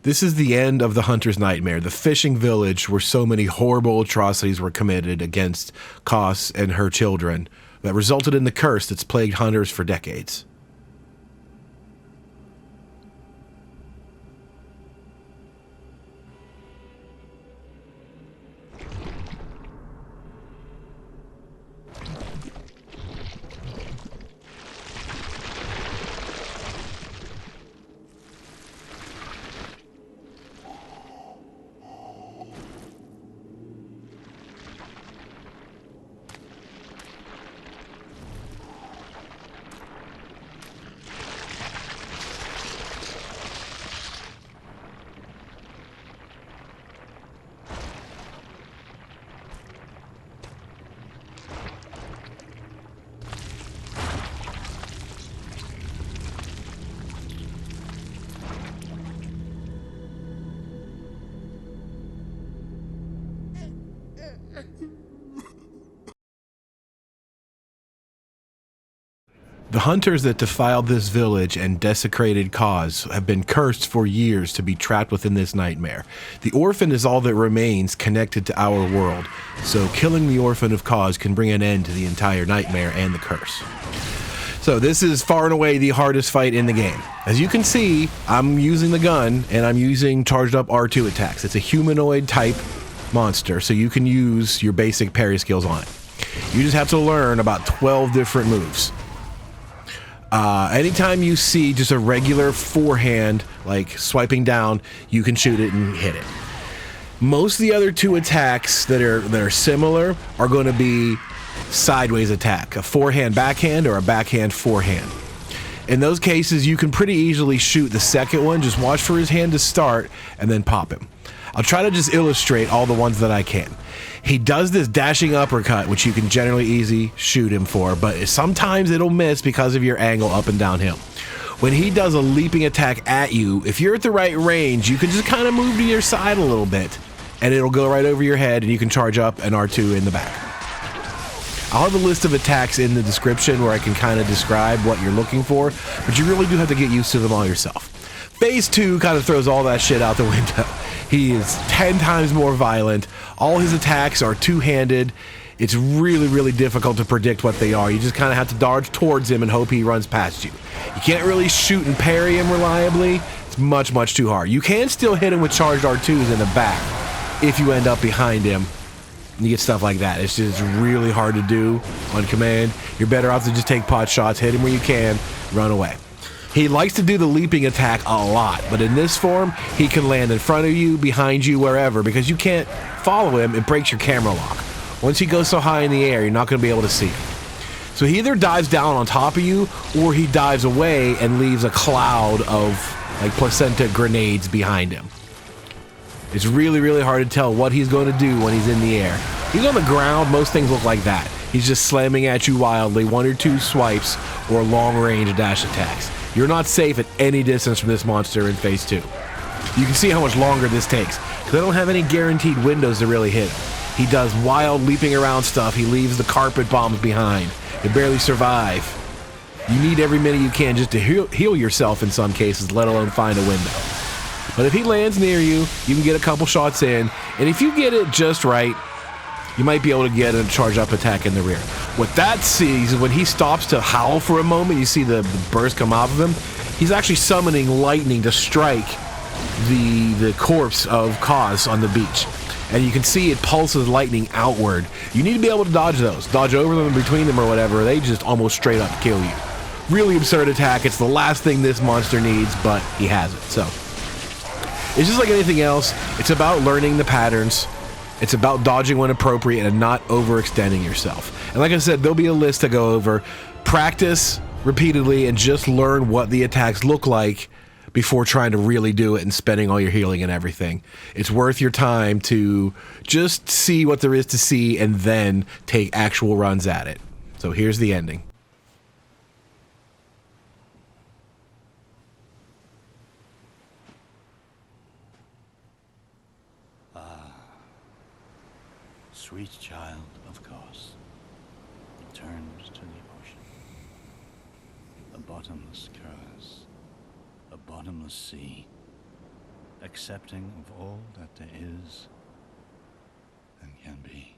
This is the end of the hunter's nightmare, the fishing village where so many horrible atrocities were committed against Kos and her children that resulted in the curse that's plagued hunters for decades. The hunters that defiled this village and desecrated Kos have been cursed for years to be trapped within this nightmare. The Orphan is all that remains connected to our world, so killing the Orphan of Kos can bring an end to the entire nightmare and the curse. So this is far and away the hardest fight in the game. As you can see, I'm using the gun and I'm using charged up R2 attacks. It's a humanoid type monster, so you can use your basic parry skills on it. You just have to learn about 12 different moves. Anytime you see just a regular forehand, like swiping down, you can shoot it and hit it. Most of the other two attacks that are similar are going to be sideways attack, a forehand backhand or a backhand forehand. In those cases, you can pretty easily shoot the second one. Just watch for his hand to start and then pop him. I'll try to just illustrate all the ones that I can. He does this dashing uppercut, which you can generally easy shoot him for, but sometimes it'll miss because of your angle up and downhill. When he does a leaping attack at you, if you're at the right range, you can just kind of move to your side a little bit, and it'll go right over your head, and you can charge up an R2 in the back. I'll have a list of attacks in the description where I can kind of describe what you're looking for, but you really do have to get used to them all yourself. Phase 2 kind of throws all that shit out the window. He is 10 times more violent. All his attacks are two-handed. It's really, really difficult to predict what they are. You just kind of have to dodge towards him and hope he runs past you. You can't really shoot and parry him reliably. It's much, much too hard. You can still hit him with charged R2s in the back if you end up behind him. You get stuff like that. It's just really hard to do on command. You're better off to just take pot shots, hit him where you can, run away. He likes to do the leaping attack a lot, but in this form, he can land in front of you, behind you, wherever, because you can't follow him. It breaks your camera lock. Once he goes so high in the air, you're not going to be able to see him. So he either dives down on top of you, or he dives away and leaves a cloud of like placenta grenades behind him. It's really, really hard to tell what he's going to do when he's in the air. He's on the ground, most things look like that. He's just slamming at you wildly, 1 or 2 swipes or long-range dash attacks. You're not safe at any distance from this monster in Phase 2. You can see how much longer this takes, because I don't have any guaranteed windows to really hit him. He does wild leaping around stuff. He leaves the carpet bombs behind. You barely survive. You need every minute you can just to heal yourself in some cases, let alone find a window. But if he lands near you, you can get a couple shots in, and if you get it just right, you might be able to get a charge up attack in the rear. What that sees is when he stops to howl for a moment, you see the burst come off of him, he's actually summoning lightning to strike the corpse of Kos on the beach. And you can see it pulses lightning outward. You need to be able to dodge those. Dodge over them and between them or whatever, they just almost straight up kill you. Really absurd attack. It's the last thing this monster needs, but he has it. So it's just like anything else. It's about learning the patterns. It's about dodging when appropriate and not overextending yourself. And like I said, there'll be a list to go over. Practice repeatedly and just learn what the attacks look like before trying to really do it and spending all your healing and everything. It's worth your time to just see what there is to see and then take actual runs at it. So here's the ending. Sweet child of Kos returns to the ocean. A bottomless curse, a bottomless sea, accepting of all that there is and can be.